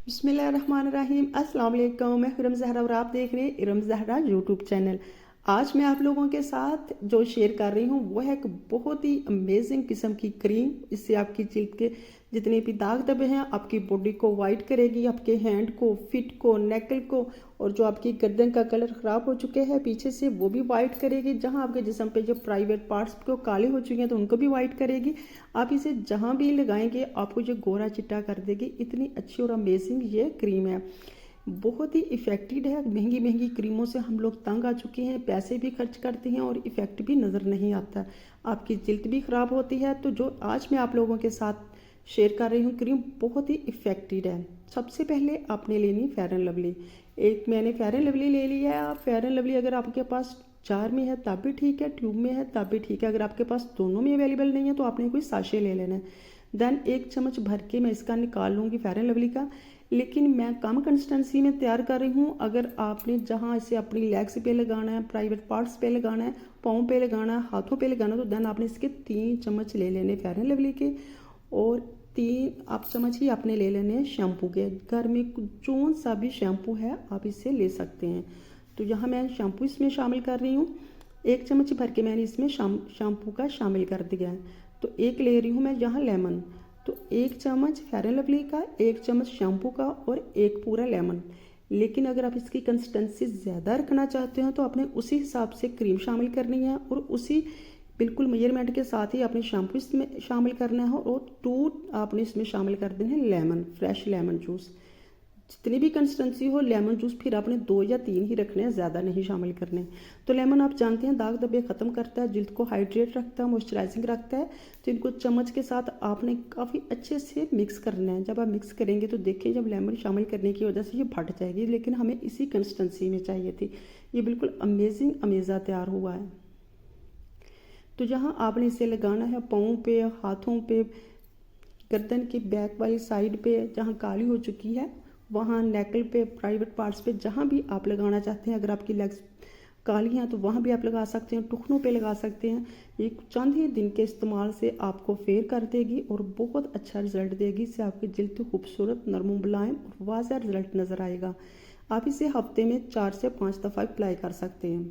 बिस्मिल्लाहिर्रहमानिर्रहीम। अस्सलाम वालेकुम। मैं इरम ज़हरा और आप देख रहे हैं इरम ज़हरा यूट्यूब चैनल। आज मैं आप लोगों के साथ जो शेयर कर रही हूँ वो है एक बहुत ही अमेजिंग किस्म की क्रीम। इससे आपकी जिल्द के जितने भी दाग धब्बे हैं आपकी बॉडी को वाइट करेगी, आपके हैंड को, फिट को, नेकल को, और जो आपकी गर्दन का कलर ख़राब हो चुके हैं पीछे से वो भी वाइट करेगी। जहाँ आपके जिस्म पे जो प्राइवेट पार्ट्स को काले हो चुके हैं तो उनको भी वाइट करेगी। आप इसे जहाँ भी लगाएंगे आपको ये गोरा चिट्टा कर देगी। इतनी अच्छी और अमेजिंग ये क्रीम है, बहुत ही इफ़ेक्टिव है। महंगी महंगी क्रीमों से हम लोग तंग आ चुके हैं, पैसे भी खर्च करते हैं और इफ़ेक्ट भी नज़र नहीं आता, आपकी जिल्द भी ख़राब होती है। तो जो आज मैं आप लोगों के साथ शेयर कर रही हूँ क्रीम बहुत ही इफ़ेक्टिव है। सबसे पहले आपने लेनी फेयर एंड लवली। एक मैंने फेयर एंड लवली ले लिया है। आप फेयर एंड लवली अगर आपके पास जार में है तब भी ठीक है, ट्यूब में है तब भी ठीक है। अगर आपके पास दोनों में अवेलेबल नहीं है तो आपने कोई साशे ले लेना है। देन 1 चम्मच भर के मैं इसका निकाल लूँगी फेयर एंड लवली का, लेकिन मैं कम कंसिस्टेंसी में तैयार कर रही हूँ। अगर आपने जहाँ इसे अपनी लेग्स पे लगाना है, प्राइवेट पार्ट्स पे लगाना है, पाँव पे लगाना है, हाथों पे लगाना है, तो देन आपने इसके 3 चम्मच ले लेने फेयर एंड लवली के, और 3 आप चम्मच ही आपने ले लेने हैं शैम्पू के। घर में जो सा भी शैम्पू है आप इसे ले सकते हैं। तो यहाँ मैं शैम्पू इसमें शामिल कर रही हूँ। 1 चम्मच भर के मैंने इसमें शैम्पू का शामिल कर दिया है। तो एक ले रही हूँ मैं यहाँ लेमन। तो 1 चम्मच फेयर एंड लवली का, 1 चम्मच शैम्पू का और 1 पूरा लेमन। लेकिन अगर आप इसकी कंसिस्टेंसी ज़्यादा रखना चाहते हो तो आपने उसी हिसाब से क्रीम शामिल करनी है और उसी बिल्कुल मेजरमेंट के साथ ही आपने शैम्पू इसमें शामिल करना है और 2 आपने इसमें शामिल कर देना है लेमन, फ्रेश लेमन जूस। जितनी भी कंसिस्टेंसी हो लेमन जूस फिर आपने 2 या 3 ही रखने हैं, ज़्यादा नहीं शामिल करने। तो लेमन आप जानते हैं दाग धब्बे ख़त्म करता है, जिल्द को हाइड्रेट रखता है, मॉइस्चराइजिंग रखता है। तो इनको चम्मच के साथ आपने काफ़ी अच्छे से मिक्स करना है। जब आप मिक्स करेंगे तो देखिए जब लेमन शामिल करने की वजह से ये फट जाएगी, लेकिन हमें इसी कंसिस्टेंसी में चाहिए थी। ये बिल्कुल अमेजिंग अमेज़ा तैयार हुआ है। तो जहाँ आपने इसे लगाना है पाँव पे, हाथों पे, गर्दन की बैक वाली साइड पे जहाँ काली हो चुकी है वहाँ, नेकल पे, प्राइवेट पार्ट्स पे, जहाँ भी आप लगाना चाहते हैं। अगर आपकी लेग्स काली हैं तो वहाँ भी आप लगा सकते हैं, टुकनों पे लगा सकते हैं। ये चंद ही दिन के इस्तेमाल से आपको फेयर कर देगी और बहुत अच्छा रिजल्ट देगी। इससे आपकी जिल्द खूबसूरत, नरम, मुलायम और वाज़ेह रिजल्ट नज़र आएगा। आप इसे हफ्ते में 4 से 5 दफ़ा अप्लाई कर सकते हैं।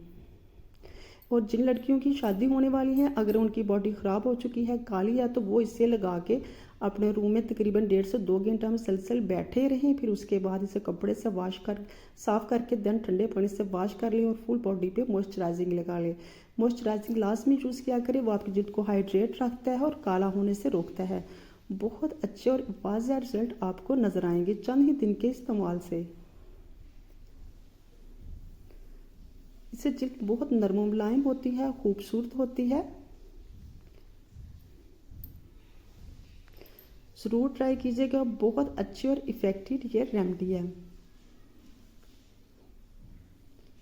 और जिन लड़कियों की शादी होने वाली है, अगर उनकी बॉडी ख़राब हो चुकी है, काली है, तो वो इसे लगा के अपने रूम में तकरीबन 1.5 से 2 घंटा मुसलसल बैठे रहें। फिर उसके बाद इसे कपड़े से वॉश कर, साफ़ करके देन ठंडे पानी से वॉश कर लें और फुल बॉडी पे मॉइस्चराइजिंग लगा लें। मॉइस्चराइजिंग लाजमी चूज़ किया करें, वो आपकी जिल्द को हाइड्रेट रखता है और काला होने से रोकता है। बहुत अच्छे और वाज़ेह रिजल्ट आपको नज़र आएंगे चंद ही दिन के इस्तेमाल से। इससे जिल्द बहुत नरम मुलायम होती है, खूबसूरत होती है। ज़रूर ट्राई कीजिएगा, बहुत अच्छी और इफ़ेक्टिव ये रेमेडी है।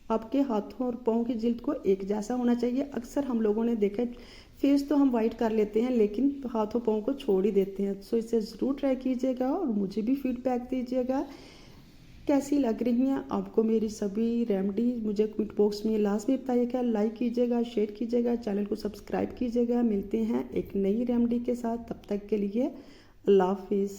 आपके हाथों और पाँव की जिल्द को एक जैसा होना चाहिए। अक्सर हम लोगों ने देखा है फेस तो हम वाइट कर लेते हैं लेकिन हाथों पाँव को छोड़ ही देते हैं। सो इसे ज़रूर ट्राई कीजिएगा और मुझे भी फीडबैक दीजिएगा कैसी लग रही हैं आपको मेरी सभी रेमेडी। मुझे कमेंट बॉक्स में लाजमी बताइएगा, लाइक कीजिएगा, शेयर कीजिएगा, चैनल को सब्सक्राइब कीजिएगा। मिलते हैं एक नई रेमेडी के साथ, तब तक के लिए अल्लाह हाफिज़।